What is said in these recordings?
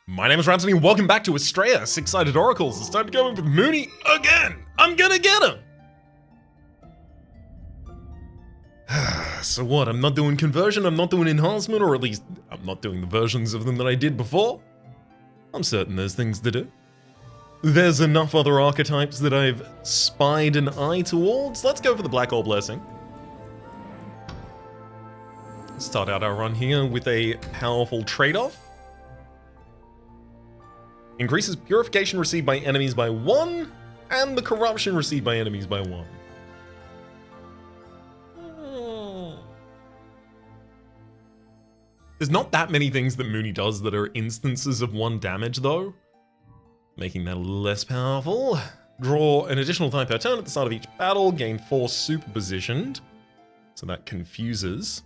My name is Rhapsody and welcome back to Astrea, Six-Sided Oracles. It's time to go in with Mooney again! I'm gonna get him! So what, I'm not doing conversion, I'm not doing enhancement, or at least I'm not doing the versions of them that I did before? I'm certain there's things to do. There's enough other archetypes that I've spied an eye towards. Let's go for the Black Hole Blessing. Start out our run here with a powerful trade-off. Increases purification received by enemies by 1, and the corruption received by enemies by 1. There's not that many things that Mooney does that are instances of 1 damage though, making that a little less powerful. Draw an additional die per turn at the start of each battle, gain 4 superpositioned, so that confuses.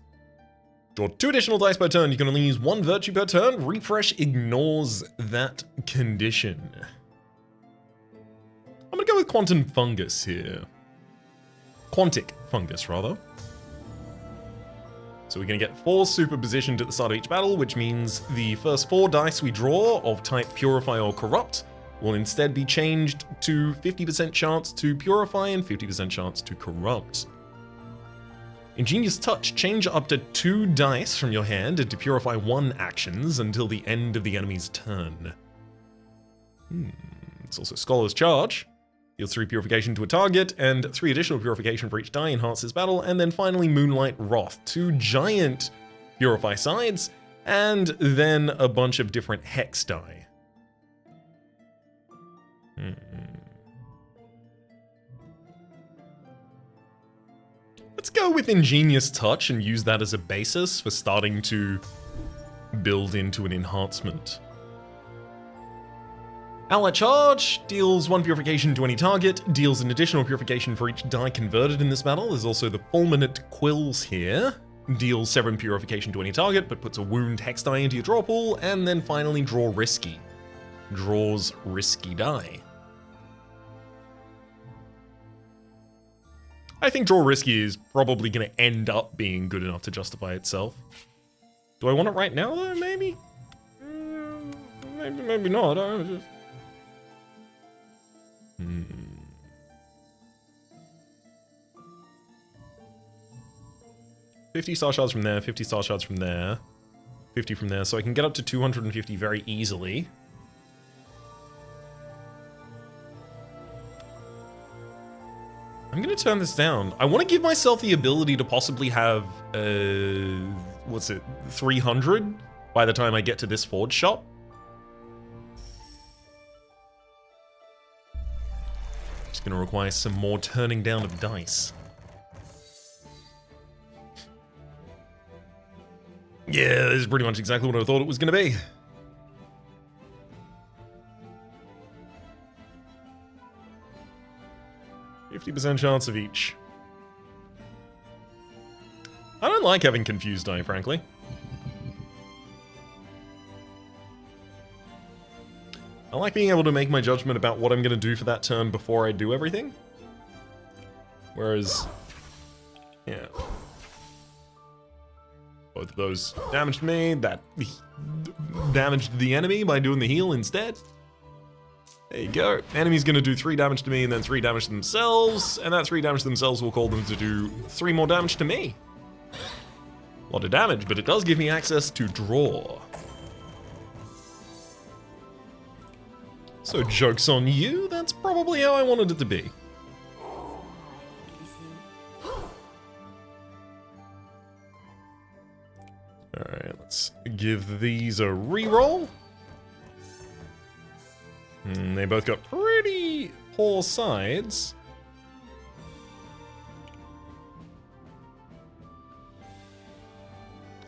Draw 2 additional dice per turn, you can only use 1 virtue per turn. Refresh ignores that condition. I'm gonna go with Quantum Fungus here. Quantic Fungus, rather. So we're gonna get 4 superpositioned at the start of each battle, which means the first 4 dice we draw of type Purify or Corrupt will instead be changed to 50% chance to Purify and 50% chance to Corrupt. Ingenious Touch, change up to 2 dice from your hand into Purify 1 actions until the end of the enemy's turn. It's also Scholar's Charge. Deals 3 purification to a target, and 3 additional purification for each die, enhances battle, and then finally Moonlight Wrath. 2 giant Purify sides, and then a bunch of different Hex die. Let's go with Ingenious Touch and use that as a basis for starting to build into an enhancement. Outlet Charge deals 1 purification to any target, deals an additional purification for each die converted in this battle. There's also the Fulminant Quills here. Deals 7 purification to any target, but puts a wound hex die into your draw pool, and then finally Draw Risky. Draws risky die. I think Draw Risky is probably going to end up being good enough to justify itself. Do I want it right now, though, maybe? Maybe not. I don't know, just... 50 star shards from there, 50 star shards from there, 50 from there, so I can get up to 250 very easily. I'm gonna turn this down. I want to give myself the ability to possibly have, what's it, 300 by the time I get to this forge shop. It's gonna require some more turning down of dice. Yeah, this is pretty much exactly what I thought it was gonna be. %50 chance of each. I don't like having confused die, frankly. I like being able to make my judgment about what I'm going to do for that turn before I do everything. Whereas, yeah. Both of those damaged me, that damaged the enemy by doing the heal instead. There you go. Enemy's gonna do 3 damage to me and then 3 damage to themselves, and that 3 damage to themselves will call them to do 3 more damage to me. A lot of damage, but it does give me access to draw. So joke's on you, that's probably how I wanted it to be. Alright, let's give these a reroll. They both got pretty poor sides.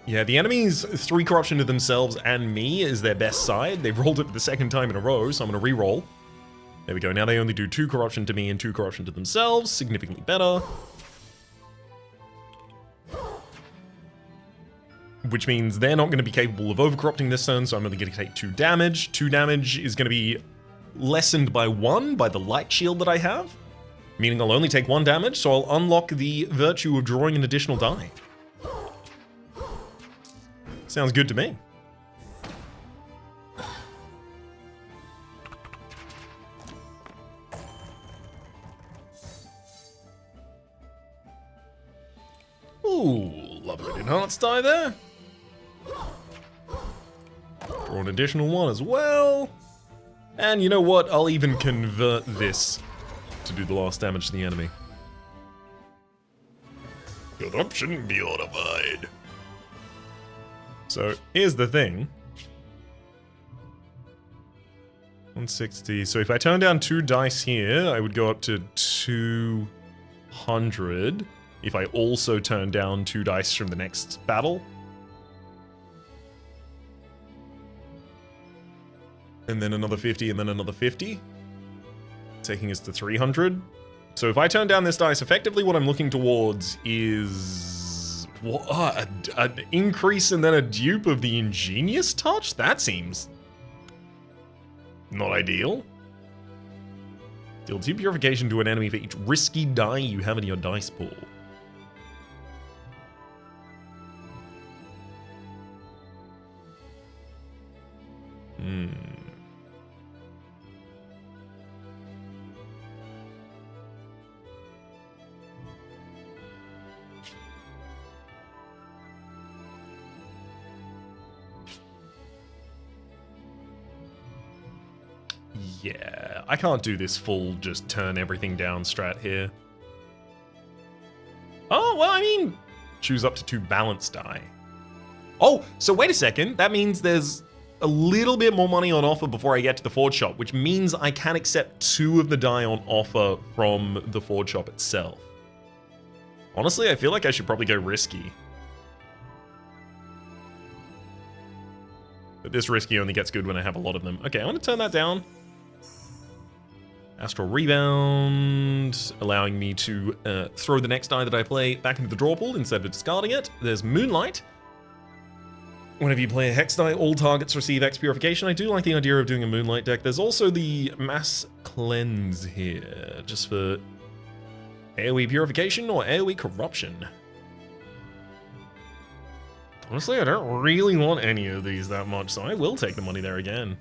Yeah, the enemy's 3 corruption to themselves and me is their best side. They've rolled it for the 2nd time in a row, so I'm gonna re-roll. There we go, now they only do 2 corruption to me and 2 corruption to themselves. Significantly better. Which means they're not gonna be capable of overcorrupting this turn, so I'm only gonna take 2 damage. 2 damage is gonna be lessened by 1 by the light shield that I have, meaning I'll only take 1 damage, so I'll unlock the virtue of drawing an additional die. Sounds good to me. Ooh, love a good enhanced die there. Draw an additional one as well. And you know what? I'll even convert this to do the last damage to the enemy. Corruption purified. So here's the thing. 160. So if I turn down 2 dice here, I would go up to 200. If I also turn down 2 dice from the next battle. And then another 50, and then another 50. Taking us to 300. So if I turn down this dice, effectively what I'm looking towards is... an increase and then a dupe of the Ingenious Touch? That seems... not ideal. Deal 2 purification to an enemy for each risky die you have in your dice pool. Yeah, I can't do this full just turn everything down strat here. Oh, well, I mean, choose up to 2 balanced die. Oh, so wait a second. That means there's a little bit more money on offer before I get to the Forge Shop, which means I can accept 2 of the die on offer from the Forge Shop itself. Honestly, I feel like I should probably go risky. But this risky only gets good when I have a lot of them. Okay, I'm going to turn that down. Astral Rebound, allowing me to throw the next die that I play back into the draw pool instead of discarding it. There's Moonlight. Whenever you play a Hex die, all targets receive X Purification. I do like the idea of doing a Moonlight deck. There's also the Mass Cleanse here, just for AoE Purification or AoE Corruption. Honestly, I don't really want any of these that much, so I will take the money there again.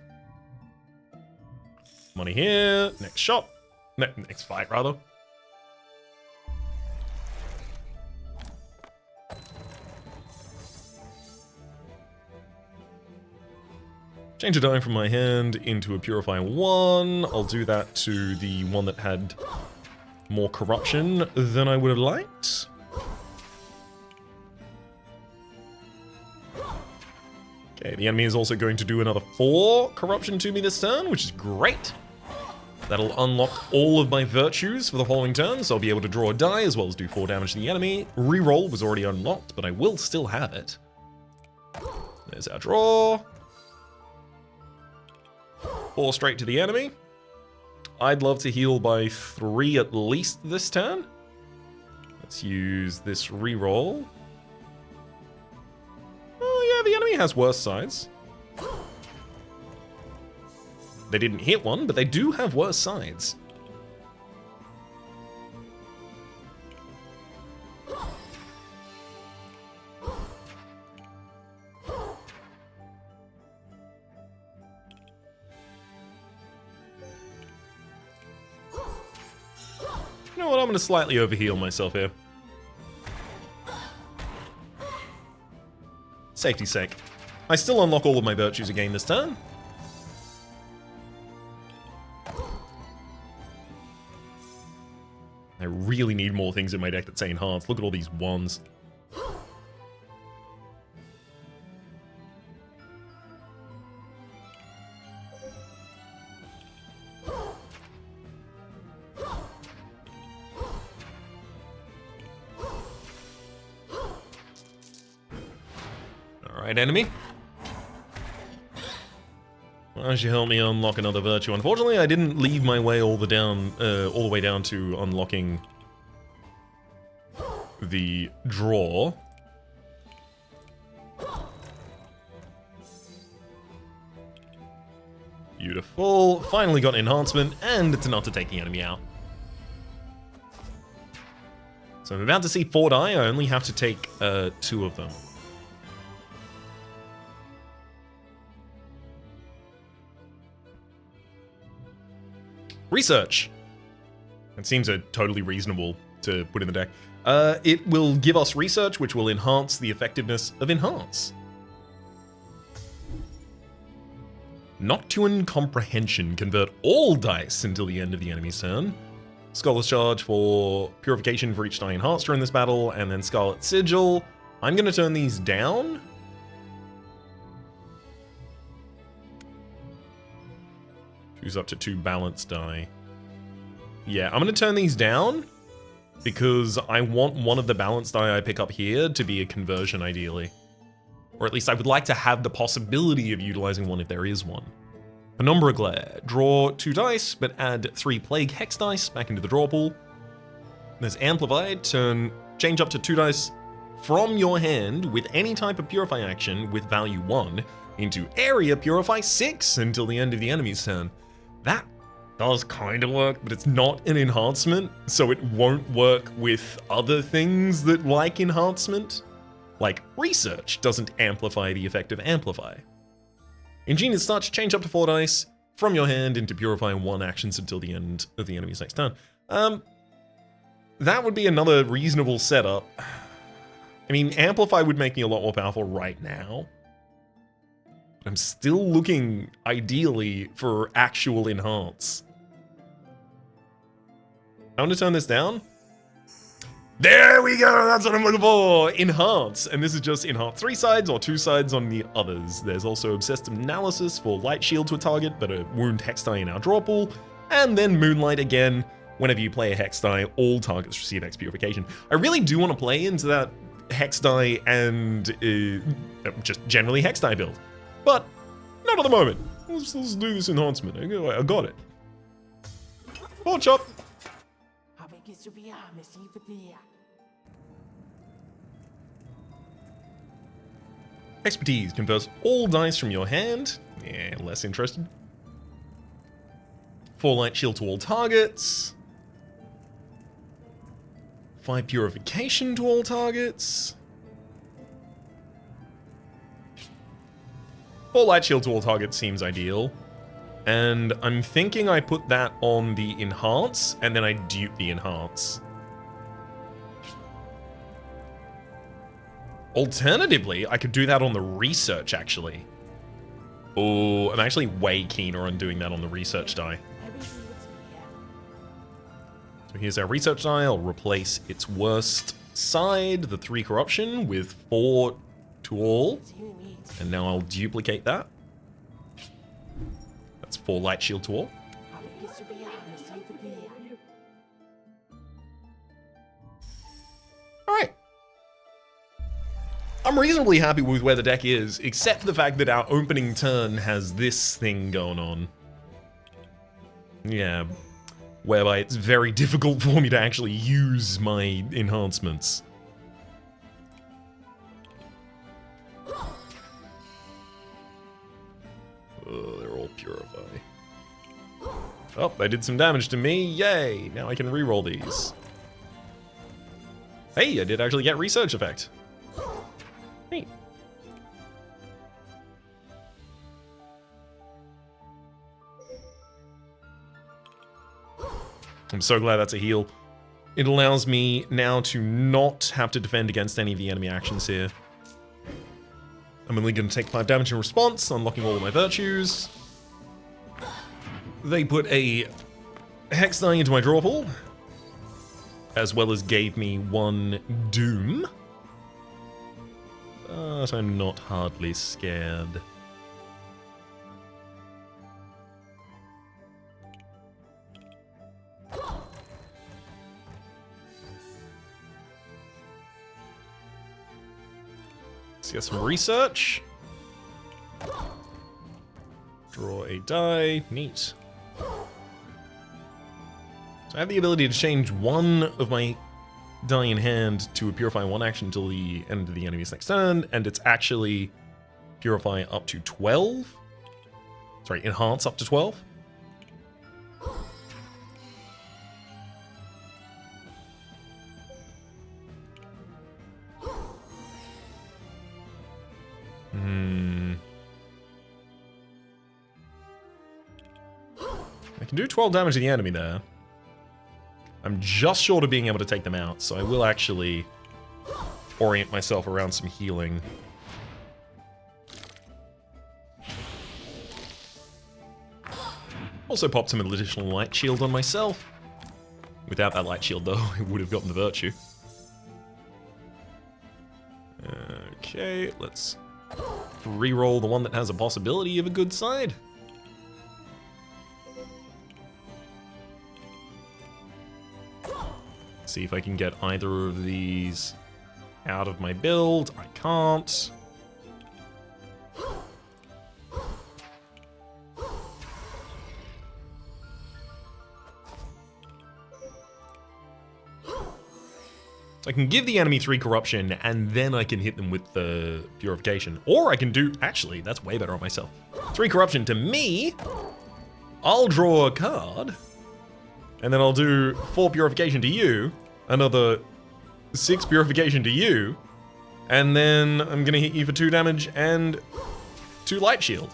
Money here, next shop, next fight rather. Change a die from my hand into a Purify 1. I'll do that to the one that had more corruption than I would have liked. Okay, the enemy is also going to do another 4 corruption to me this turn, which is great. That'll unlock all of my virtues for the following turn, so I'll be able to draw a die as well as do 4 damage to the enemy. Reroll was already unlocked, but I will still have it. There's our draw. 4 straight to the enemy. I'd love to heal by 3 at least this turn. Let's use this reroll. Oh yeah, the enemy has worse sides. They didn't hit one, but they do have worse sides. You know what, I'm going to slightly overheal myself here. Safety's sake. I still unlock all of my virtues again this turn. I really need more things in my deck that say enhanced. Look at all these ones. Alright, enemy. Why don't you help me unlock another virtue? Unfortunately, I didn't leave my way all the way down to unlocking the draw. Beautiful. Finally got enhancement, and it's enough to take the enemy out. So I'm about to see 4 die. I only have to take 2 of them. Research. It seems totally reasonable to put in the deck. It will give us research, which will enhance the effectiveness of Enhance. Nocturne Comprehension. Convert all dice until the end of the enemy's turn. Scholar's Charge for purification for each die enhanced during this battle, and then Scarlet Sigil. I'm going to turn these down. Choose up to 2 balanced die. Yeah, I'm going to turn these down because I want one of the balanced die I pick up here to be a conversion, ideally. Or at least I would like to have the possibility of utilizing one if there is one. Penumbra Glare. Draw 2 dice, but add 3 Plague Hex dice back into the draw pool. There's Amplified. Change up to 2 dice from your hand with any type of Purify action with value 1 into Area Purify 6 until the end of the enemy's turn. That does kind of work, but it's not an enhancement, so it won't work with other things that like enhancement. Like, Research doesn't amplify the effect of Amplify. Ingenious Touch, change up to 4 dice from your hand into Purify 1 actions until the end of the enemy's next turn. That would be another reasonable setup. I mean, Amplify would make me a lot more powerful right now. But I'm still looking, ideally, for actual Enhance. I'm going to turn this down. There we go, that's what I'm looking for! Enhance, and this is just enhance 3 sides or 2 sides on the others. There's also Obsessed Analysis for Light Shield to a target, but a Wound Hex die in our draw pool. And then Moonlight again, whenever you play a Hex die, all targets receive Hex Purification. I really do want to play into that Hex die and just generally Hex die build. But, not at the moment. Let's do this enhancement. I got it. Pawn Chop! Expertise converts all dice from your hand. Yeah, less interested. 4 Light Shield to all targets. 5 Purification to all targets. 4 Light Shield to all targets seems ideal. And I'm thinking I put that on the Enhance, and then I dupe the Enhance. Alternatively, I could do that on the Research, actually. Oh, I'm actually way keener on doing that on the Research die. So here's our Research die. I'll replace its worst side, the 3 Corruption, with 4 to all. And now I'll duplicate that. That's 4 Light Shield to all. Alright. I'm reasonably happy with where the deck is, except for the fact that our opening turn has this thing going on. Yeah, whereby it's very difficult for me to actually use my enhancements. Oh, they're all Purify. Oh, they did some damage to me. Yay! Now I can reroll these. Hey, I did actually get Research effect. Neat. I'm so glad that's a heal. It allows me now to not have to defend against any of the enemy actions here. I'm only going to take 5 damage in response, unlocking all of my virtues. They put a Hex die into my draw pool, as well as gave me 1 Doom. But I'm not hardly scared. Let's get some Research. Draw a die. Neat. So I have the ability to change 1 of my die in hand to a Purify 1 action until the end of the enemy's next turn, and it's actually Purify up to 12. Sorry, Enhance up to 12. I can do 12 damage to the enemy there. I'm just short of being able to take them out, so I will actually orient myself around some healing. Also popped some additional light shield on myself. Without that light shield, though, I would have gotten the virtue. Okay, let's re-roll the one that has a possibility of a good side. See if I can get either of these out of my build. I can't. I can give the enemy 3 corruption, and then I can hit them with the purification. Or I can do, actually, that's way better on myself. 3 corruption to me, I'll draw a card, and then I'll do 4 purification to you, another 6 purification to you, and then I'm gonna hit you for 2 damage and 2 light shield.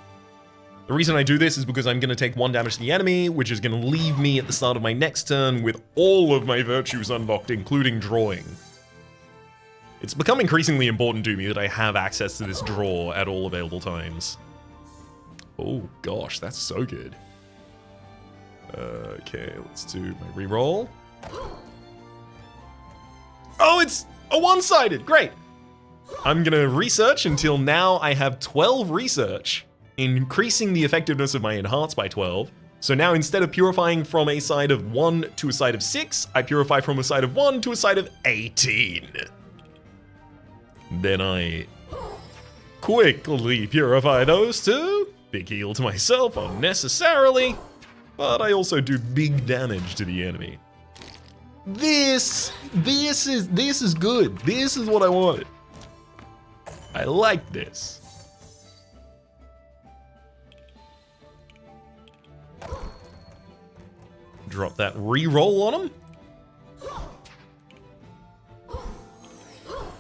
The reason I do this is because I'm going to take 1 damage to the enemy, which is going to leave me at the start of my next turn with all of my virtues unlocked, including drawing. It's become increasingly important to me that I have access to this draw at all available times. Oh gosh, that's so good. Okay, let's do my reroll. Oh, it's a one-sided! Great! I'm going to research until now I have 12 research, increasing the effectiveness of my enhance by 12. So now instead of purifying from a side of 1 to a side of 6, I purify from a side of 1 to a side of 18. Then I quickly purify those 2. Big heal to myself unnecessarily, but I also do big damage to the enemy. This is good. This is what I wanted. I like this. Drop that re-roll on him.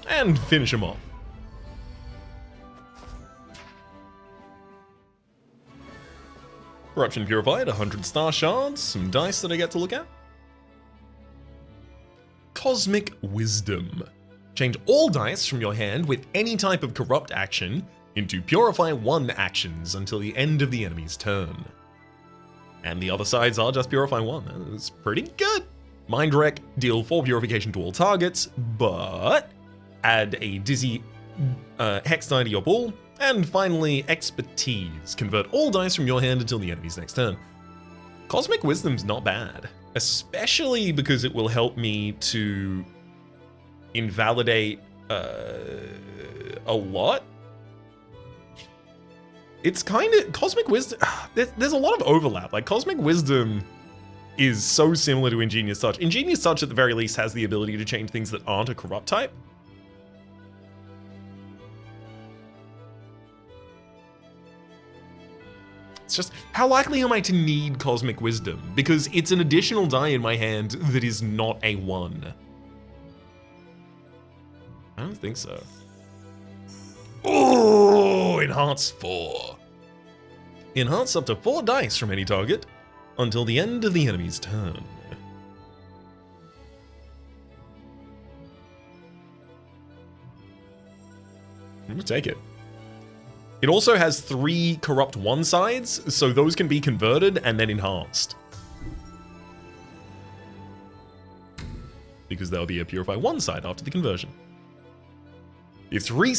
And finish him off. Corruption Purified, 100 star shards, some dice that I get to look at. Cosmic Wisdom. Change all dice from your hand with any type of corrupt action into Purify 1 actions until the end of the enemy's turn. And the other sides are just Purify 1. That's pretty good. Mind Wreck, deal 4 purification to all targets, but add a dizzy hex die to your pool. And finally, Expertise. Convert all dice from your hand until the enemy's next turn. Cosmic Wisdom's not bad, especially because it will help me to invalidate a lot. It's kind of Cosmic Wisdom. There's a lot of overlap. Like Cosmic Wisdom is so similar to Ingenious Touch. Ingenious Touch, at the very least, has the ability to change things that aren't a corrupt type. It's just, how likely am I to need Cosmic Wisdom? Because it's an additional die in my hand that is not a 1. I don't think so. Oh, enhance 4. Enhance up to 4 dice from any target until the end of the enemy's turn. I'm gonna take it. It also has 3 corrupt 1 sides, so those can be converted and then enhanced. Because there'll be a Purify 1 side after the conversion. If 3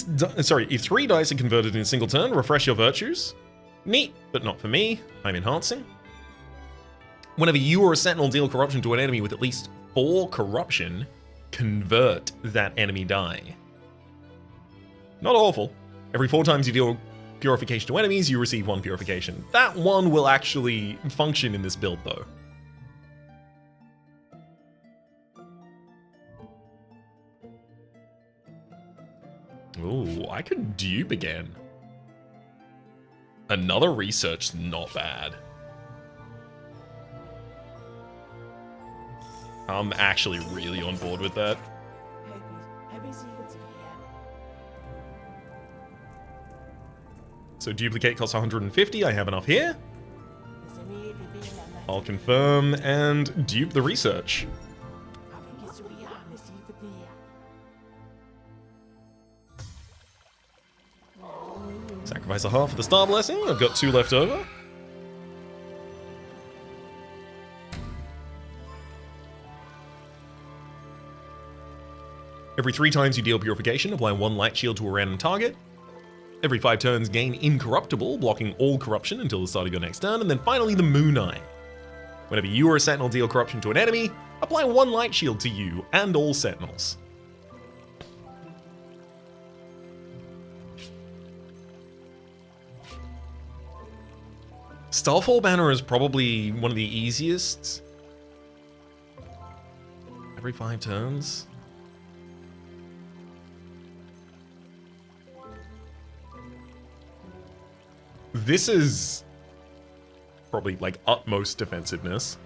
dice are converted in a single turn, refresh your virtues. Neat, but not for me. I'm enhancing. Whenever you or a sentinel deal corruption to an enemy with at least 4 corruption, convert that enemy die. Not awful. Every 4 times you deal purification to enemies, you receive 1 purification. That one will actually function in this build, though. Ooh, I could dupe again. Another research, not bad. I'm actually really on board with that. So duplicate costs 150, I have enough here. I'll confirm and dupe the research. Sacrifice a heart for the Star Blessing. I've got 2 left over. Every 3 times you deal Purification, apply 1 Light Shield to a random target. Every 5 turns, gain Incorruptible, blocking all corruption until the start of your next turn. And then finally, the Moon Eye. Whenever you or a Sentinel deal corruption to an enemy, apply 1 Light Shield to you and all Sentinels. Starfall Banner is probably one of the easiest. Every 5 turns. This is probably like utmost defensiveness.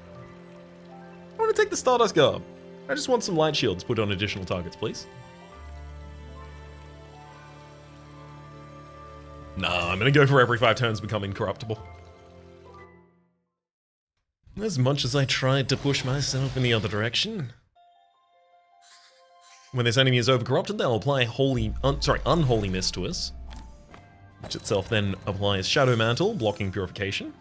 I want to take the Stardust Garb. I just want some light shields put on additional targets, please. Nah, I'm gonna go for every 5 turns become incorruptible. As much as I tried to push myself in the other direction. When this enemy is overcorrupted, they'll apply Unholy Mist to us. Which itself then applies Shadow Mantle, blocking Purification.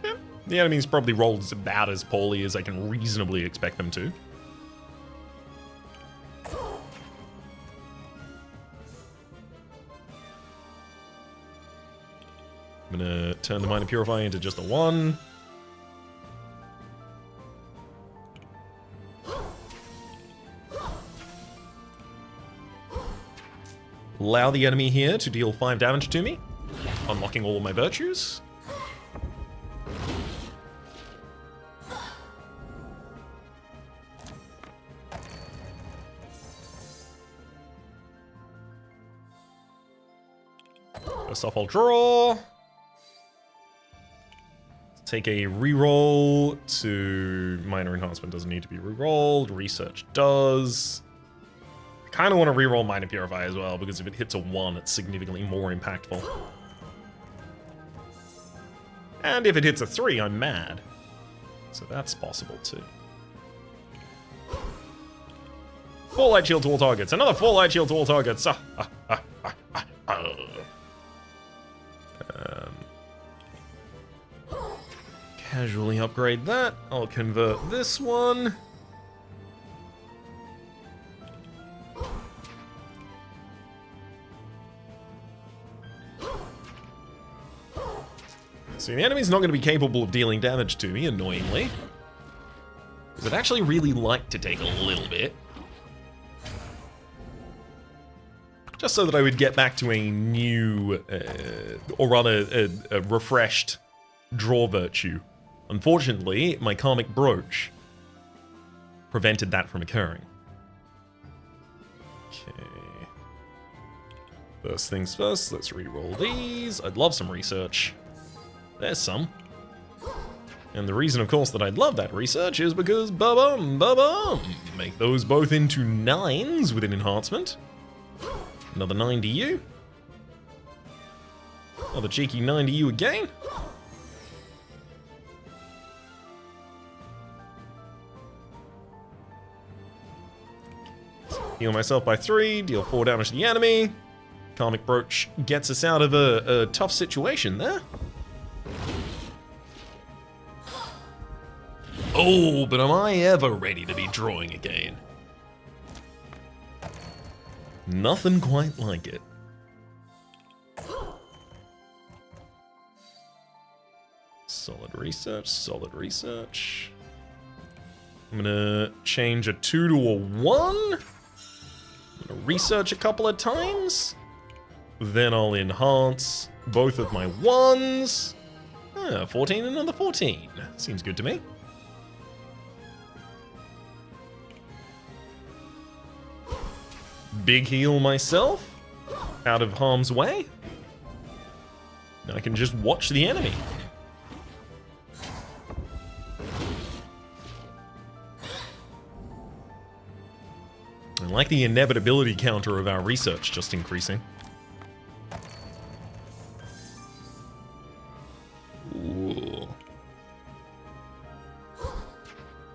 Yeah, the enemies probably rolled about as poorly as I can reasonably expect them to. I'm gonna turn the Minor Purify into just a 1. Allow the enemy here to deal 5 damage to me, unlocking all of my virtues. First off, I'll draw. Take a reroll to Minor Enhancement. Doesn't need to be rerolled. Research does. Kind of want to reroll Minor Purify as well, because if it hits a 1, it's significantly more impactful. And if it hits a 3, I'm mad. So that's possible too. 4 Light Shield to all targets. Another 4 Light Shield to all targets. Casually upgrade that. I'll convert this one. So the enemy's not going to be capable of dealing damage to me, annoyingly. Because I'd actually really like to take a little bit. Just so that I would get back to a new, or rather a refreshed draw virtue. Unfortunately, my Karmic Brooch prevented that from occurring. Okay. First things first, let's reroll these. I'd love some research. There's some. And the reason, of course, that I'd love that research is because ba-bum, ba-bum. Make those both into 9s with an enhancement. Another 9 to you. Another cheeky 9 to you again. Heal myself by 3, deal 4 damage to the enemy. Karmic Brooch gets us out of a tough situation there. Oh, but am I ever ready to be drawing again? Nothing quite like it. Solid research, solid research. I'm gonna change a 2 to a 1. I'm gonna research a couple of times. Then I'll enhance both of my 1s. 14 and another 14. Seems good to me. Big heal myself out of harm's way. Now I can just watch the enemy. I like the inevitability counter of our research just increasing. Ooh.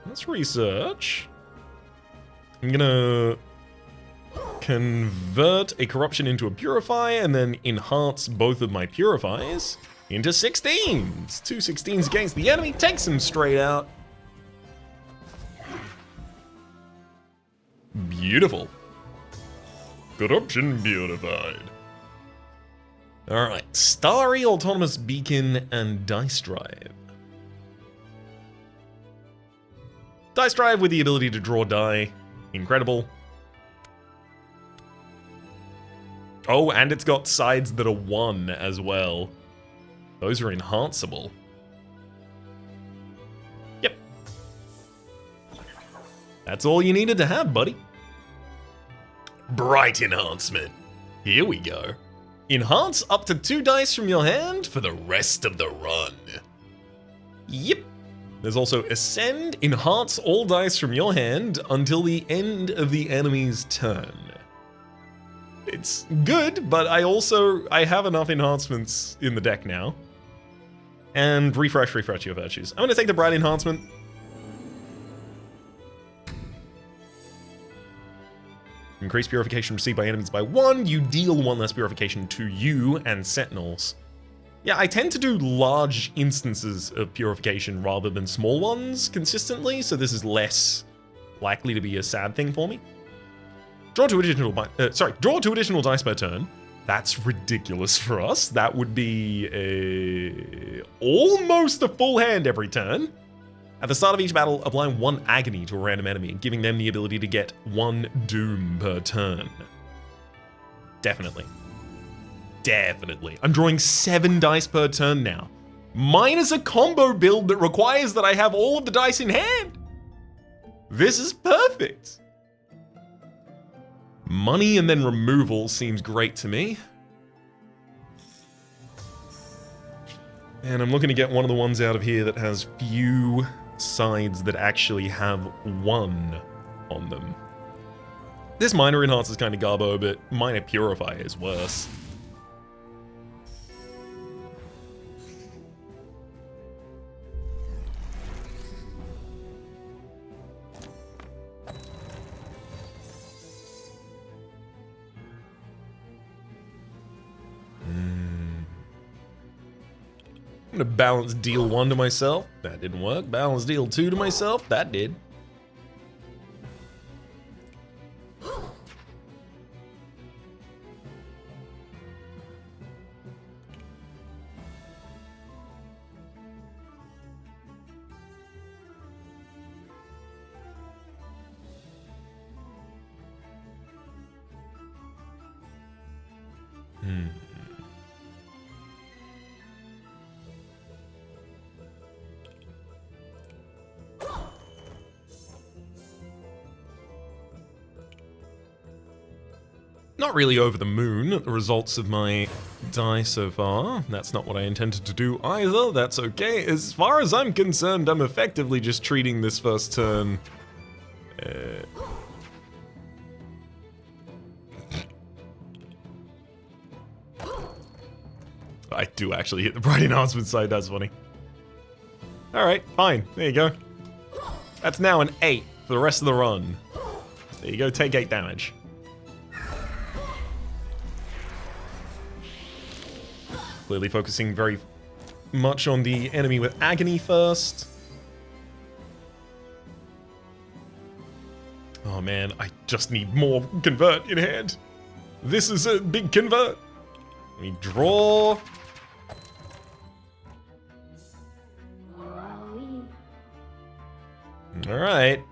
Let's research. I'm gonna convert a corruption into a purify and then enhance both of my purifies into 16s. 2 16s against the enemy, takes him straight out. Beautiful. Corruption purified. Alright, Starry Autonomous Beacon and Dice Drive. Dice Drive with the ability to draw die. Incredible. Oh, and it's got sides that are 1 as well. Those are enhanceable. Yep. That's all you needed to have, buddy. Bright enhancement. Here we go. Enhance up to 2 dice from your hand for the rest of the run. Yep. There's also Ascend, enhance all dice from your hand until the end of the enemy's turn. It's good, but I have enough enhancements in the deck now. And refresh your virtues. I'm gonna take the Bright Enhancement. Increase purification received by enemies by 1. You deal 1 less purification to you and Sentinels. Yeah, I tend to do large instances of purification rather than small ones consistently, so this is less likely to be a sad thing for me. Draw 2 additional dice per turn. That's ridiculous for us. That would be almost a full hand every turn. At the start of each battle, applying 1 agony to a random enemy, giving them the ability to get 1 doom per turn. Definitely. Definitely. I'm drawing 7 dice per turn now. Mine is a combo build that requires that I have all of the dice in hand. This is perfect. Money and then removal seems great to me. And I'm looking to get one of the ones out of here that has few sides that actually have 1 on them. This Minor Enhance is kind of garbo, but Minor Purify is worse. I'm gonna balance deal 1 to myself. That didn't work. Balance deal 2 to myself. That did. Not really over the moon at the results of my die so far. That's not what I intended to do either. That's okay. As far as I'm concerned, I'm effectively just treating this first turn. I do actually hit the Bright Enhancement side. That's funny. Alright, fine. There you go. That's now an 8 for the rest of the run. There you go. Take 8 damage. Clearly focusing very much on the enemy with Agony first. Oh man, I just need more convert in hand. This is a big convert. Let me draw. Alright.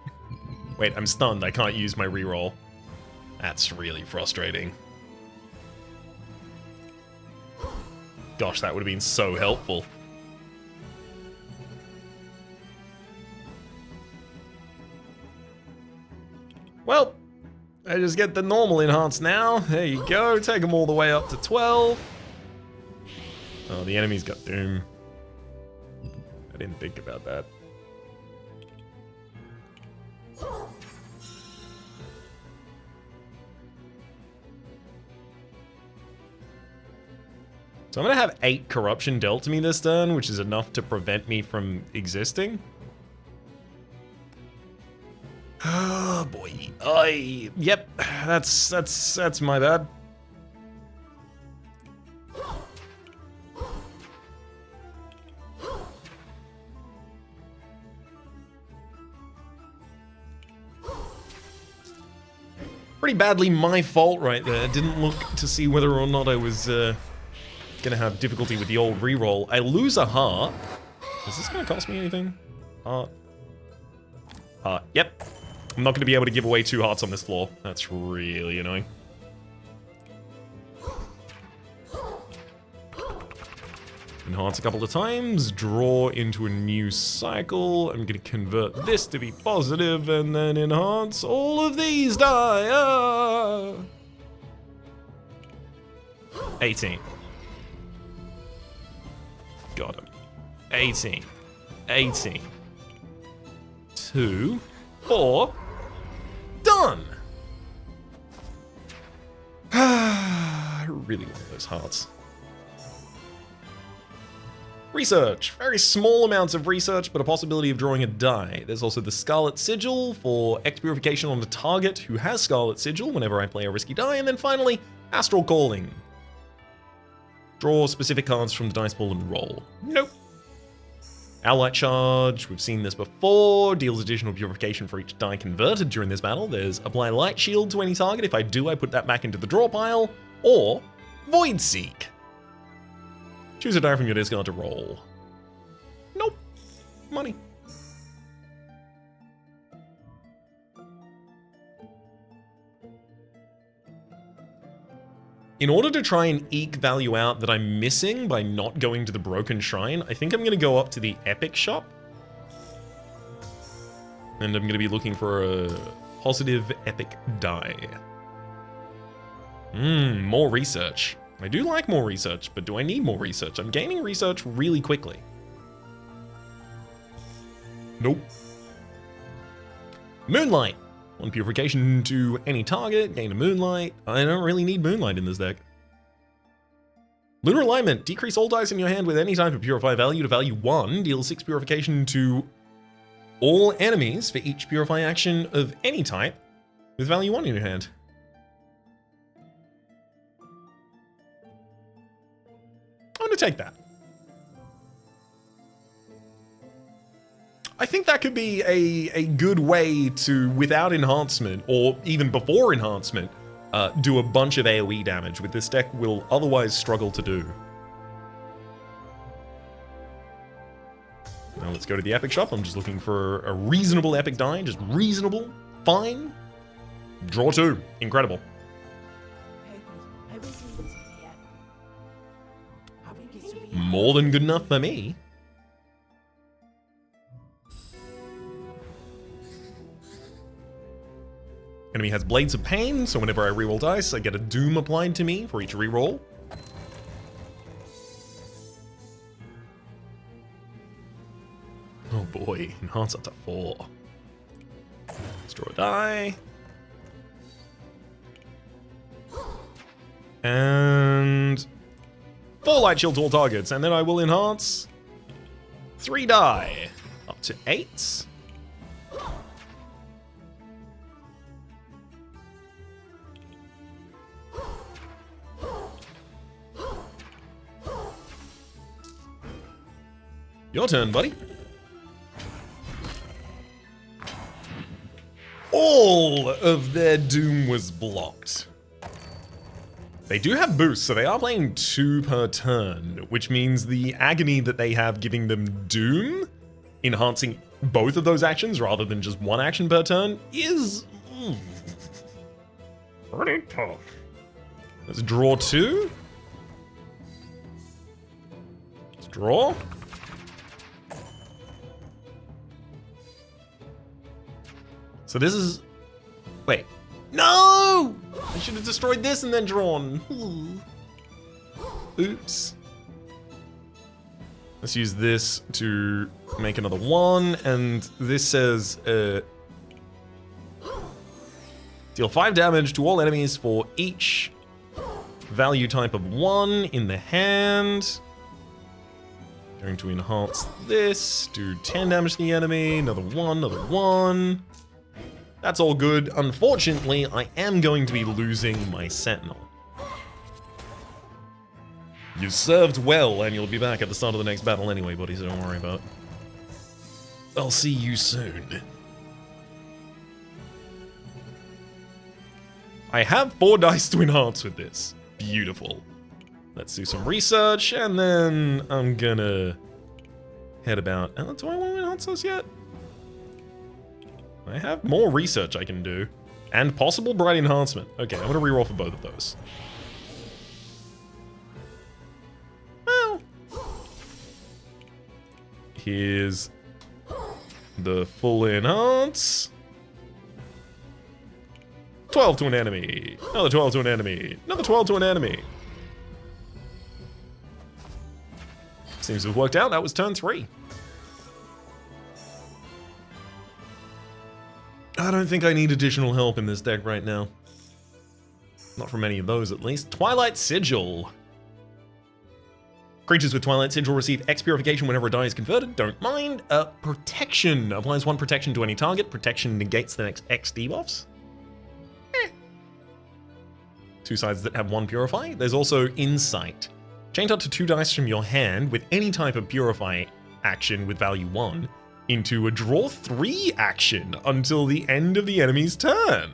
Wait, I'm stunned. I can't use my reroll. That's really frustrating. Gosh, that would have been so helpful. Well, I just get the normal enhance now. There you go. Take them all the way up to 12. Oh, the enemy's got Doom. I didn't think about that. So I'm going to have 8 corruption dealt to me this turn, which is enough to prevent me from existing. Oh boy. Yep, that's my bad. Pretty badly my fault right there. Didn't look to see whether or not I was gonna have difficulty with the old reroll. I lose a heart. Is this gonna cost me anything? Heart. Yep. I'm not gonna be able to give away 2 hearts on this floor. That's really annoying. Enhance a couple of times, draw into a new cycle. I'm gonna convert this to be positive and then enhance all of these die. 18. Got him. 18. 18. 2, 4. Done! I really want those hearts. Research. Very small amounts of research, but a possibility of drawing a die. There's also the Scarlet Sigil for X purification on the target who has Scarlet Sigil whenever I play a risky die. And then finally, Astral Calling. Draw specific cards from the dice pool and roll. Nope. Ally Charge, we've seen this before, deals additional purification for each die converted during this battle. There's Apply Light Shield to any target. If I do, I put that back into the draw pile. Or Void Seek. Choose a die from your discard to roll. Nope. Money. In order to try and eke value out that I'm missing by not going to the Broken Shrine, I think I'm going to go up to the Epic Shop. And I'm going to be looking for a positive Epic die. More research. I do like more research, but do I need more research? I'm gaining research really quickly. Nope. Moonlight. 1 purification to any target, gain a Moonlight. I don't really need Moonlight in this deck. Lunar Alignment. Decrease all dice in your hand with any type of Purify value to value 1. Deal 6 purification to all enemies for each Purify action of any type with value 1 in your hand. I'm going to take that. I think that could be a good way to, without enhancement, or even before enhancement, do a bunch of AoE damage, which this deck will otherwise struggle to do. Now let's go to the Epic Shop. I'm just looking for a reasonable Epic die, just reasonable, fine. Draw 2, incredible. More than good enough for me. Enemy has Blades of Pain, so whenever I reroll dice, I get a Doom applied to me for each reroll. Oh boy, enhance up to 4. Let's draw a die. And 4 Light Shield to all targets, and then I will enhance 3 die, up to 8. Your turn, buddy. All of their doom was blocked. They do have boosts, so they are playing 2 per turn, which means the agony that they have giving them doom, enhancing both of those actions rather than just 1 action per turn, is pretty tough. Let's draw 2. Let's draw. So this is... Wait. No! I should have destroyed this and then drawn. Oops. Let's use this to make another 1, and this says... deal 5 damage to all enemies for each value type of 1 in the hand. Going to enhance this, do 10 damage to the enemy, another 1, another 1. That's all good. Unfortunately, I am going to be losing my Sentinel. You served well, and you'll be back at the start of the next battle anyway, buddy, so don't worry about it. I'll see you soon. I have 4 dice to enhance with this. Beautiful. Let's do some research, and then I'm gonna head about... do I want to enhance those yet? I have more research I can do. And possible bright enhancement. Okay, I'm gonna reroll for both of those. Well... Here's the full enhance. 12 to an enemy. Another 12 to an enemy. Another 12 to an enemy. Seems to have worked out. That was turn 3. I don't think I need additional help in this deck right now. Not from any of those, at least. Twilight Sigil. Creatures with Twilight Sigil receive X purification whenever a die is converted. Don't mind. Protection. Applies 1 protection to any target. Protection negates the next X debuffs. 2 sides that have 1 purify. There's also Insight. Change up to 2 dice from your hand with any type of purify action with value 1 into a draw 3 action until the end of the enemy's turn.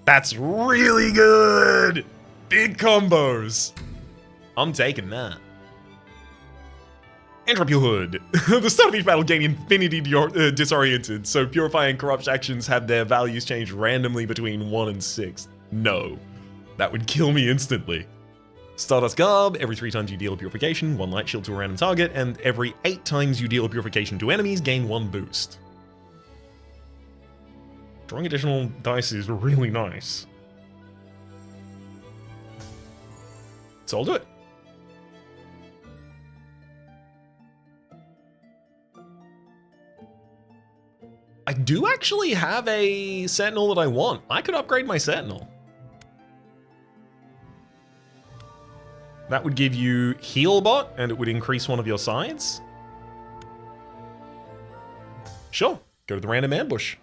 That's really good! Big combos. I'm taking that. Entropy Hood. The start of each battle gain infinity disoriented, so Purify and Corrupt actions have their values changed randomly between 1 and 6. No. That would kill me instantly. Stardust Garb, every 3 times you deal a purification, 1 light shield to a random target, and every 8 times you deal a purification to enemies, gain 1 boost. Drawing additional dice is really nice. So I'll do it. I do actually have a Sentinel that I want. I could upgrade my Sentinel. That would give you Heal Bot, and it would increase one of your sides. Sure, go to the random ambush.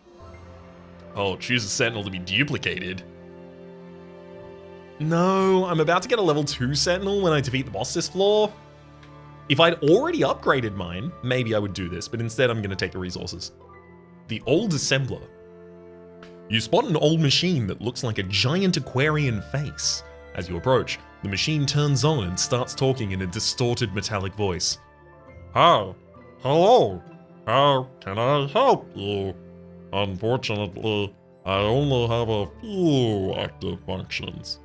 Oh, choose a Sentinel to be duplicated. No, I'm about to get a level 2 Sentinel when I defeat the boss this floor. If I'd already upgraded mine, maybe I would do this, but instead I'm going to take the resources. The Old Assembler. You spot an old machine that looks like a giant Aquarian face. As you approach, the machine turns on and starts talking in a distorted metallic voice. Hi, hello, how can I help you? Unfortunately, I only have a few active functions.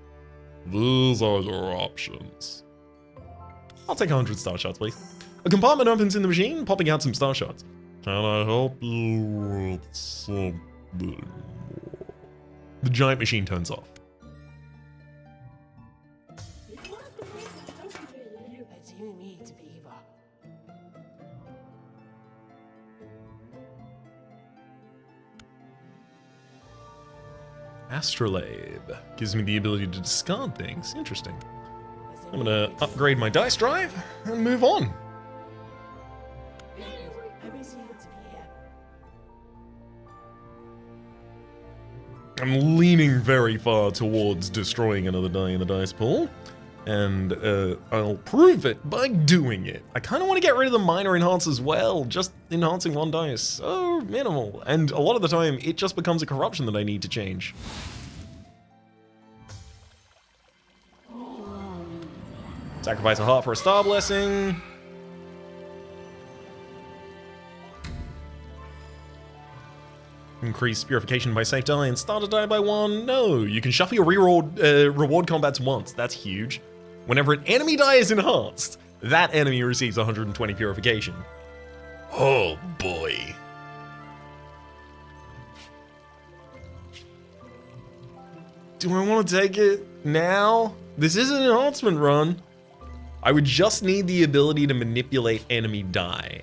These are your options. I'll take 100 star shots, please. A compartment opens in the machine, popping out some star shots. Can I help you with something more? The giant machine turns off. Astrolabe gives me the ability to discard things. Interesting. I'm gonna upgrade my dice drive and move on. I'm leaning very far towards destroying another die in the dice pool, and I'll prove it by doing it. I kind of want to get rid of the minor enhance as well. Just enhancing 1 die is so minimal, and a lot of the time it just becomes a corruption that I need to change. Sacrifice a heart for a star blessing. Increase purification by safe die and start a die by 1. No, you can shuffle your reward combats once. That's huge. Whenever an enemy die is enhanced, that enemy receives 120 purification. Oh boy. Do I want to take it now? This is an enhancement run. I would just need the ability to manipulate enemy die,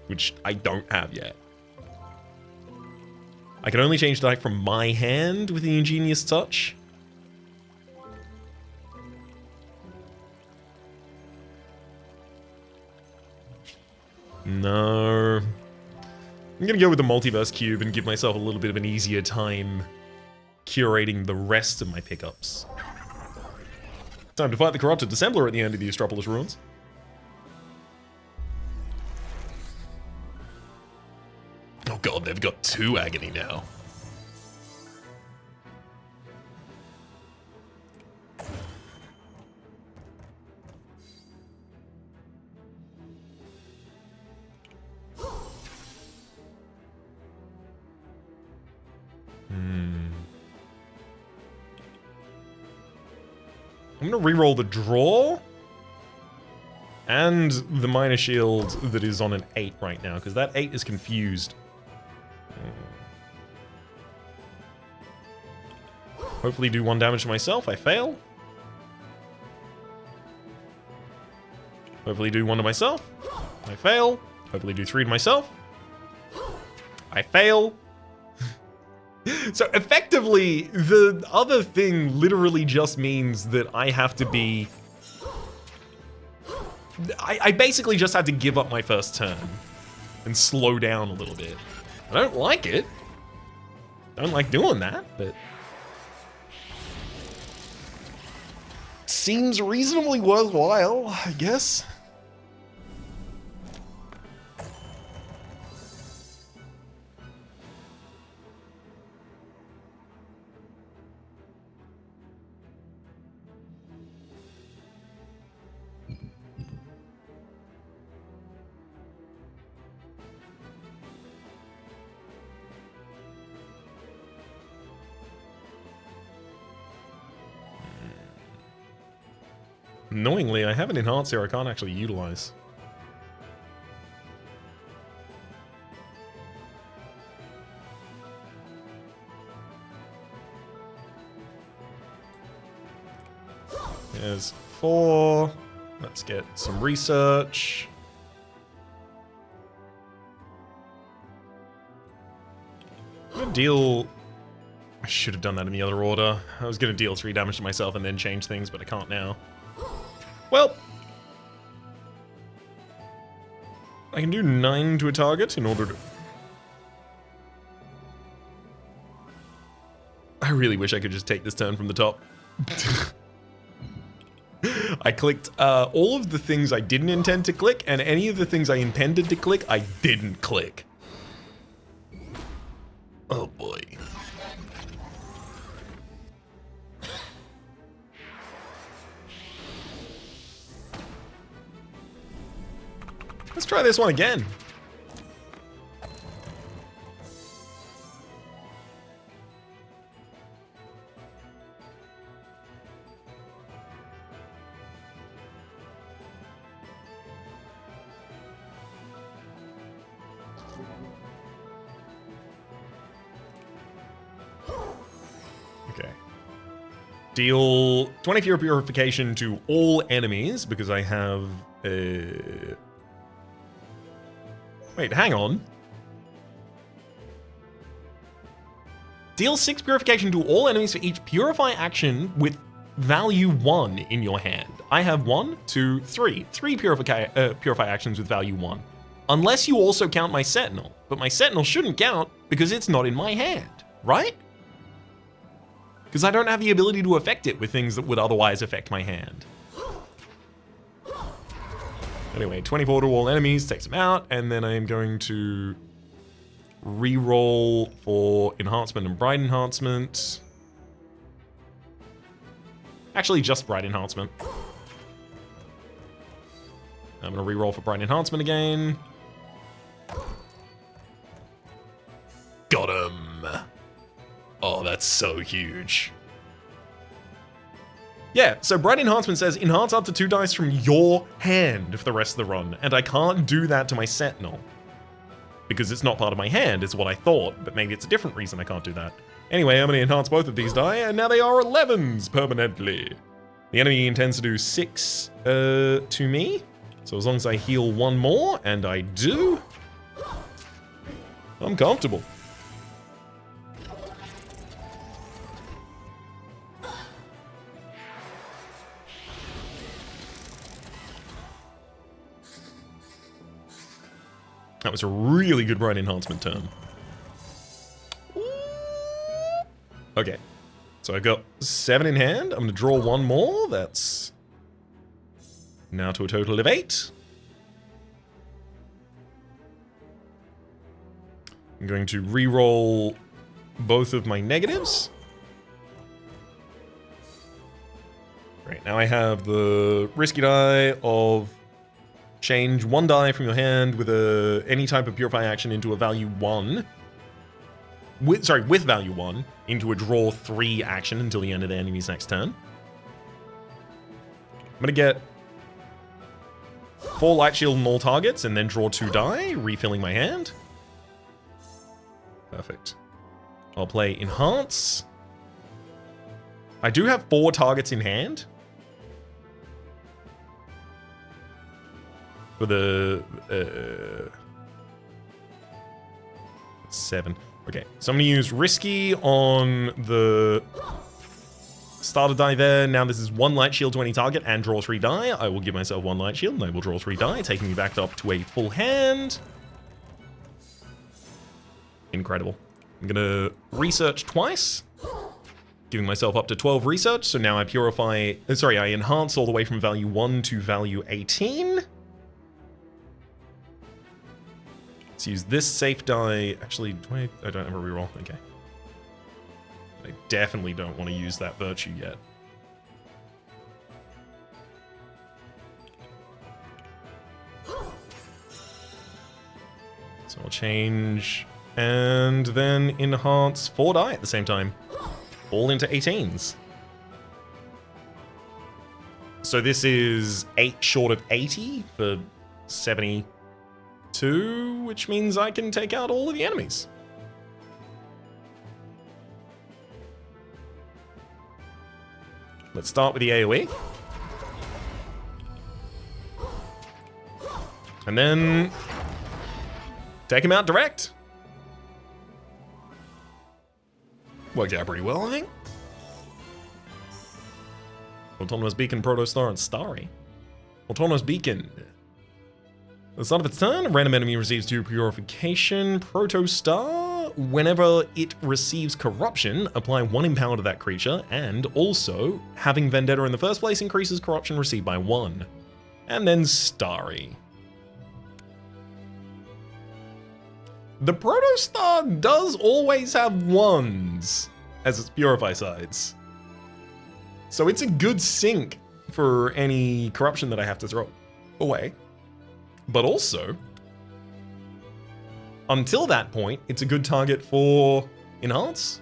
which I don't have yet. I can only change die from my hand with the Ingenious Touch. No. I'm gonna go with the Multiverse Cube and give myself a little bit of an easier time curating the rest of my pickups. Time to fight the corrupted Dicebuilder at the end of the Astropolis Ruins. Oh god, they've got 2 Agony now. I'm gonna reroll the draw and the minor shield that is on an 8 right now, because that 8 is confused. Hopefully do 1 damage to myself. I fail. Hopefully do 1 to myself. I fail. Hopefully do 3 to myself. I fail. So effectively, the other thing literally just means that I have to be... I basically just had to give up my first turn and slow down a little bit. I don't like it. I don't like doing that, but... seems reasonably worthwhile, I guess. Annoyingly, I have an enhance here I can't actually utilize. There's 4. Let's get some research. I'm gonna deal... I should have done that in the other order. I was gonna deal 3 damage to myself and then change things, but I can't now. Well, I can do 9 to a target in order to... I really wish I could just take this turn from the top. I clicked all of the things I didn't intend to click, and any of the things I intended to click, I didn't click. Oh boy. Let's try this one again. Okay. Deal 20 Fear Purification to all enemies because I have a... Wait, hang on. Deal 6 Purification to all enemies for each Purify action with value 1 in your hand. I have 1, 2, 3. 3 Purify actions with value 1. Unless you also count my Sentinel. But my Sentinel shouldn't count because it's not in my hand, right? Because I don't have the ability to affect it with things that would otherwise affect my hand. Anyway, 24 to all enemies, takes them out, and then I am going to re-roll for Enhancement and Bright Enhancement. Actually, just Bright Enhancement. I'm going to re-roll for Bright Enhancement again. Got him! Oh, that's so huge. Yeah, so Bright Enhancement says, enhance up to 2 dice from your hand for the rest of the run, and I can't do that to my Sentinel. Because it's not part of my hand, is what I thought, but maybe it's a different reason I can't do that. Anyway, I'm going to enhance both of these die, and now they are 11s permanently. The enemy intends to do 6 to me, so as long as I heal 1 more, and I do, I'm comfortable. was a really good right enhancement turn. Okay. So I got 7 in hand. I'm going to draw 1 more. That's now to a total of 8. I'm going to re-roll both of my negatives. Great, now I have the risky die of change 1 die from your hand with any type of purify action into a value 1. With value 1 into a draw 3 action until the end of the enemy's next turn. I'm gonna get 4 light shield on all targets and then draw 2 die, refilling my hand. Perfect. I'll play Enhance. I do have 4 targets in hand. For the 7. Okay, so I'm gonna use Risky on the starter die there. Now this is 1 light shield to any target and draw 3 die. I will give myself 1 light shield and I will draw 3 die, taking me back up to a full hand. Incredible. I'm gonna research twice, giving myself up to 12 research. So now I purify, I enhance all the way from value 1 to value 18. Let's use this safe die. Actually, I don't have a reroll. Okay. I definitely don't want to use that virtue yet. So I'll change and then enhance 4 die at the same time. All into 18s. So this is 8 short of 80 for 72, which means I can take out all of the enemies. Let's start with the AoE. And then take him out direct. Worked out pretty well, I think. Autonomous Beacon, Protostar, and Starry. Autonomous Beacon. At the start of its turn, a random enemy receives 2 purification. Protostar, whenever it receives corruption, apply 1 empower to that creature, and also, having Vendetta in the first place increases corruption received by 1. And then Starry. The Protostar does always have 1s as its Purify sides. So it's a good sink for any corruption that I have to throw away. But also, until that point, it's a good target for Enhance.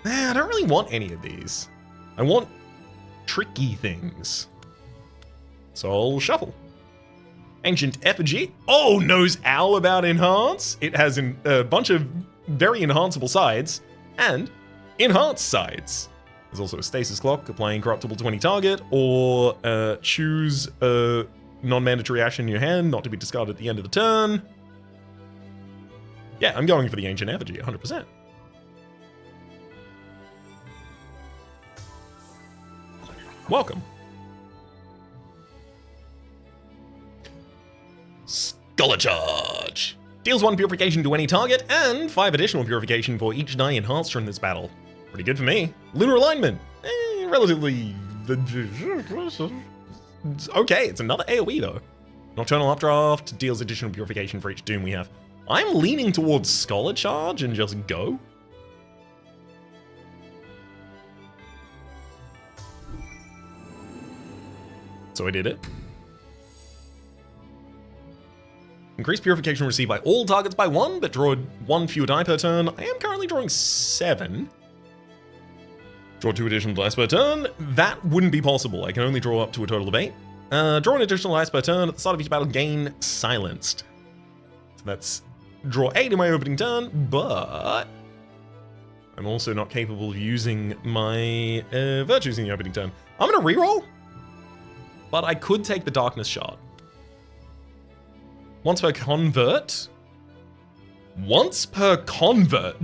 I don't really want any of these. I want tricky things. So I'll shuffle. Ancient Effigy. Oh, knows all about Enhance. It has a bunch of very enhanceable sides and enhanced sides. There's also a Stasis Clock, applying corruptible to any target, or choose a non-mandatory action in your hand, not to be discarded at the end of the turn. Yeah, I'm going for the Ancient Effigy, 100%. Welcome. Scholar Charge! Deals 1 purification to any target, and 5 additional purification for each die enhanced during this battle. Pretty good for me. Lunar Alignment! Relatively... okay, it's another AoE though. Nocturnal Updraft deals additional purification for each doom we have. I'm leaning towards Scholar Charge and just go. So I did it. Increase purification received by all targets by 1, but draw 1 fewer die per turn. I am currently drawing 7. Draw 2 additional dice per turn. That wouldn't be possible. I can only draw up to a total of 8. Draw an additional dice per turn. At the start of each battle, gain Silenced. So that's draw 8 in my opening turn, but I'm also not capable of using my virtues in the opening turn. I'm going to reroll, but I could take the Darkness Shard. Once per convert,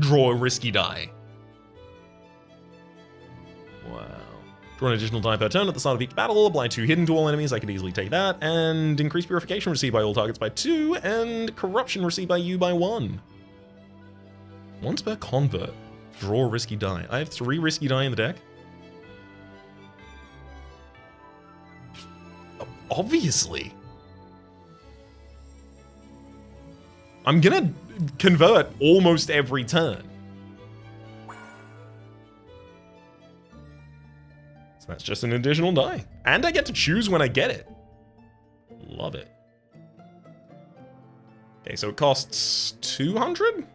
draw a risky die. Wow. Draw an additional die per turn at the start of each battle. Apply 2 hidden to all enemies. I could easily take that. And increase purification received by all targets by 2. And corruption received by you by 1. Once per convert. Draw a risky die. I have 3 risky die in the deck. Obviously. I'm gonna convert almost every turn. So that's just an additional die. And I get to choose when I get it. Love it. Okay, so it costs 200?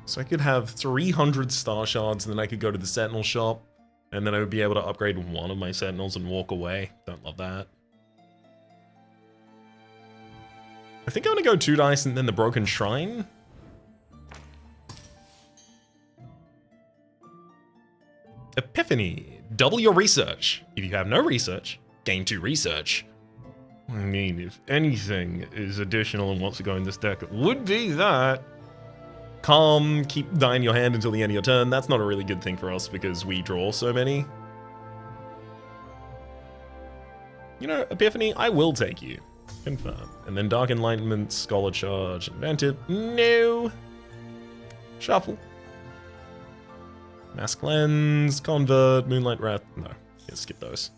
So I could have 300 star shards, and then I could go to the Sentinel shop, and then I would be able to upgrade one of my Sentinels and walk away. Don't love that. I think I'm gonna go 2 dice and then the Broken Shrine. Epiphany. Double your research. If you have no research, gain 2 research. I mean, if anything is additional and wants to go in this deck, it would be that. Calm, keep die in your hand until the end of your turn. That's not a really good thing for us because we draw so many. You know, Epiphany, I will take you. Confirm. And then Dark Enlightenment, Scholar Charge, Inventive. No. Shuffle. Mass Cleanse, Convert, Moonlight Wrath. No, yeah, skip those.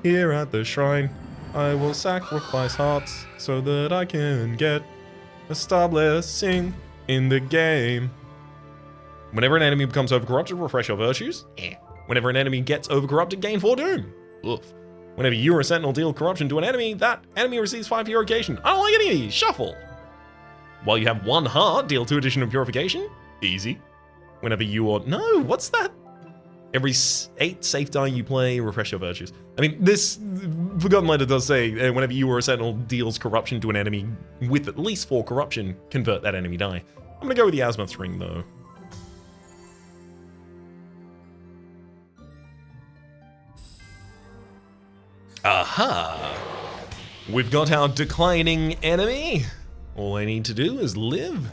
Here at the shrine, I will sacrifice hearts so that I can get a star blessing in the game. Whenever an enemy becomes overcorrupted, refresh your virtues. Whenever an enemy gets overcorrupted, gain 4 doom. Oof. Whenever you or a sentinel deal corruption to an enemy, that enemy receives 5 purification. I don't like any of these. Shuffle. While you have 1 heart, deal 2 additional purification. Easy. Whenever you or... No, what's that? Every 8 safe die you play, refresh your virtues. I mean, this Forgotten Letter does say, whenever you or a sentinel deals corruption to an enemy with at least 4 corruption, convert that enemy die. I'm gonna go with the Azimuth's Ring, though. Aha! We've got our declining enemy. All I need to do is live.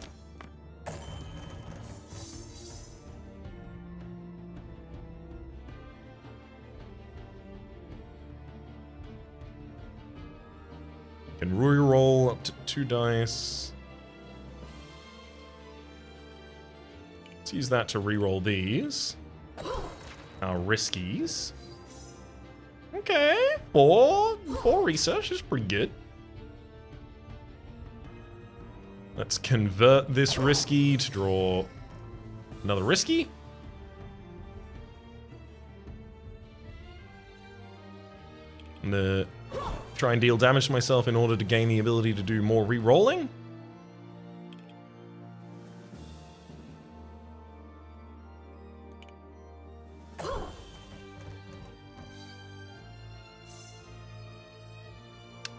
Can reroll up to 2 dice. Let's use that to reroll these. Our riskies. Okay, 4 research is pretty good. Let's convert this risky to draw another risky. I'm gonna try and deal damage to myself in order to gain the ability to do more re-rolling.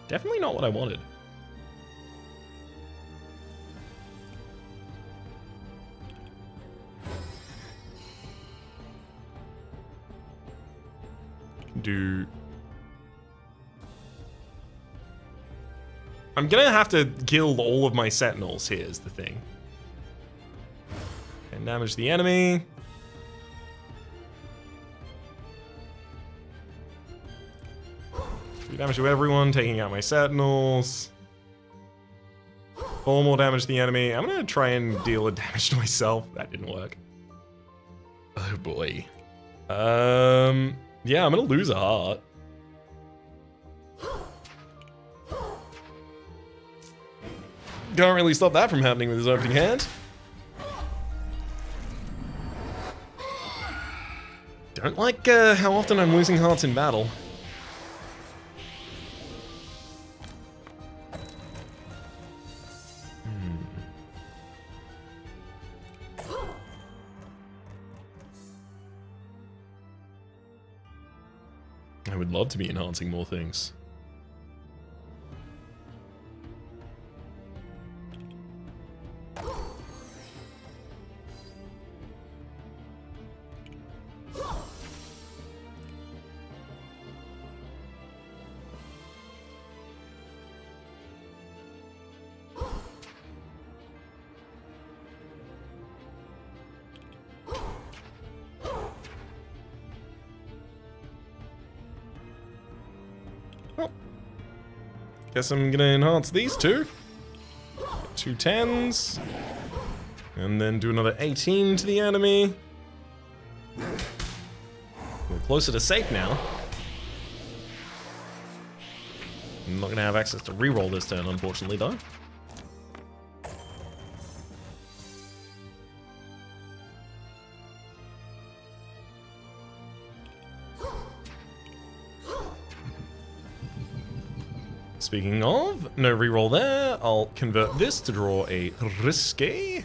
Definitely not what I wanted. I'm gonna have to kill all of my sentinels, here's the thing. And damage the enemy. Damage to everyone, taking out my sentinels. 4 more damage to the enemy. I'm gonna try and deal a damage to myself. That didn't work. Oh boy. Yeah, I'm gonna lose a heart. Can't really stop that from happening with his opening hand. Don't like how often I'm losing hearts in battle. I would love to be enhancing more things. Well, guess I'm gonna enhance these two. 2 10s. And then do another 18 to the enemy. We're closer to safe now. I'm not gonna have access to reroll this turn, unfortunately, though. Speaking of, no reroll there. I'll convert this to draw a risque.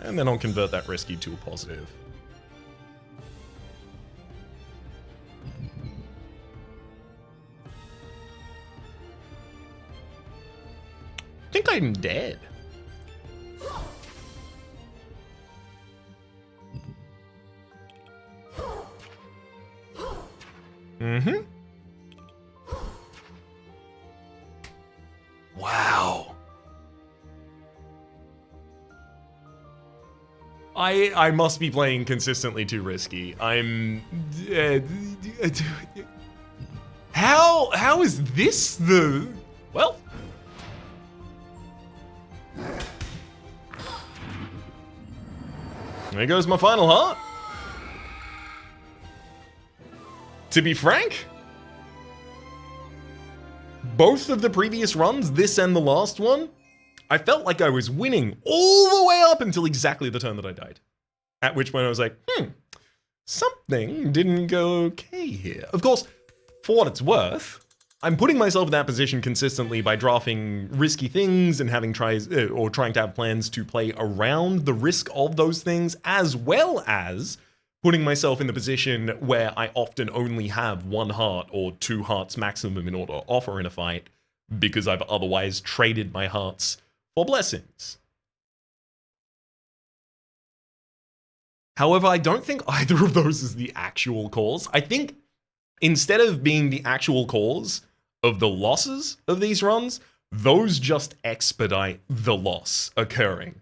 And then I'll convert that risky to a positive. I think I'm dead. Mm-hmm. Wow. I must be playing consistently too risky. I'm... How is this the... Well... There goes my final heart. To be frank, both of the previous runs, this and the last one, I felt like I was winning all the way up until exactly the turn that I died. At which point I was like, something didn't go okay here. Of course, for what it's worth, I'm putting myself in that position consistently by drafting risky things and having trying to have plans to play around the risk of those things, as well as putting myself in the position where I often only have 1 heart or 2 hearts maximum in order to offer in a fight, because I've otherwise traded my hearts for blessings. However, I don't think either of those is the actual cause. I think instead of being the actual cause of the losses of these runs, those just expedite the loss occurring.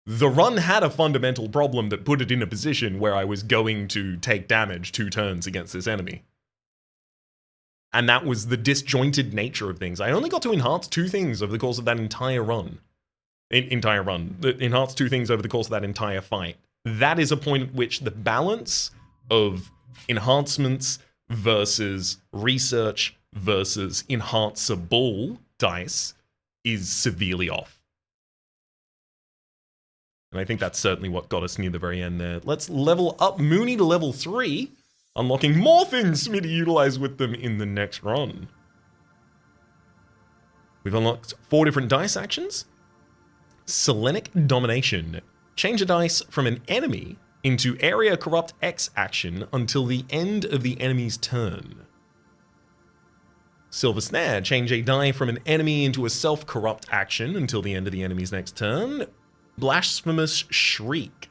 The run had a fundamental problem that put it in a position where I was going to take damage 2 turns against this enemy. And that was the disjointed nature of things. I only got to enhance 2 things over the course of that entire run. Enhance 2 things over the course of that entire fight. That is a point at which the balance of enhancements versus research versus enhanceable dice is severely off. And I think that's certainly what got us near the very end there. Let's level up Mooney to level 3, unlocking more things for me to utilize with them in the next run. We've unlocked 4 different dice actions. Selenic Domination. Change a dice from an enemy into Area Corrupt X action until the end of the enemy's turn. Silver Snare. Change a die from an enemy into a self-corrupt action until the end of the enemy's next turn. Blasphemous Shriek.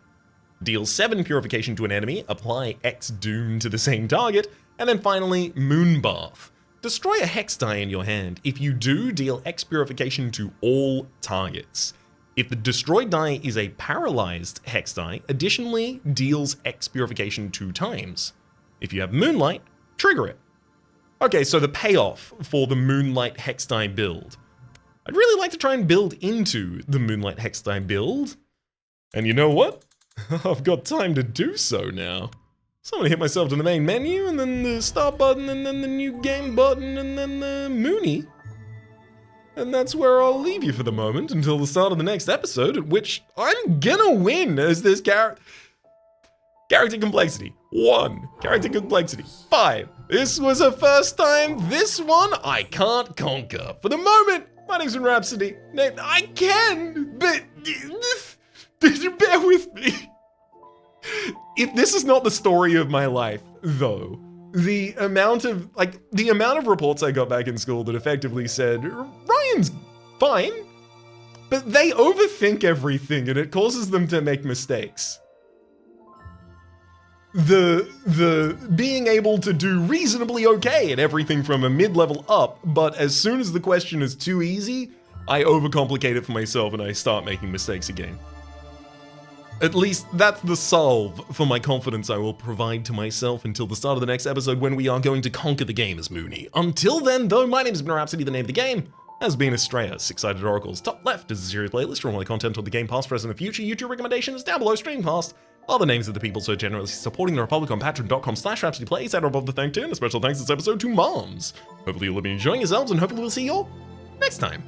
Deal 7 purification to an enemy, apply X doom to the same target, and then finally, Moonbath. Destroy a hex die in your hand. If you do, deal X purification to all targets. If the destroyed die is a paralyzed hex die, additionally deals X purification 2 times. If you have Moonlight, trigger it. Okay, so the payoff for the Moonlight hex die build. I'd really like to try and build into the Moonlight hex die build. And you know what? I've got time to do so now. So I'm gonna hit myself to the main menu, and then the start button, and then the new game button, and then the Mooney. And that's where I'll leave you for the moment until the start of the next episode, at which I'm gonna win as this character. Character complexity, 1. Character complexity, 5. This was a first time. This one I can't conquer. For the moment, my name's Rhapsody. I can, but bear with me. If this is not the story of my life, though, the amount of reports I got back in school that effectively said, Ryan's fine, but they overthink everything and it causes them to make mistakes. The being able to do reasonably okay at everything from a mid-level up, but as soon as the question is too easy, I overcomplicate it for myself and I start making mistakes again. At least that's the salve for my confidence I will provide to myself until the start of the next episode when we are going to conquer the game as Mooney. Until then, though, my name has been Rhapsody, the name of the game has been Astrea. Six-Sided Oracles. Top left is a series playlist for all my content on the game past, present, and future. YouTube recommendations down below. Stream past are the names of the people so generously supporting the Republic on patreon.com/RhapsodyPlays. At above the thank you, and a special thanks this episode to Moms. Hopefully you'll be enjoying yourselves, and hopefully we'll see you all next time.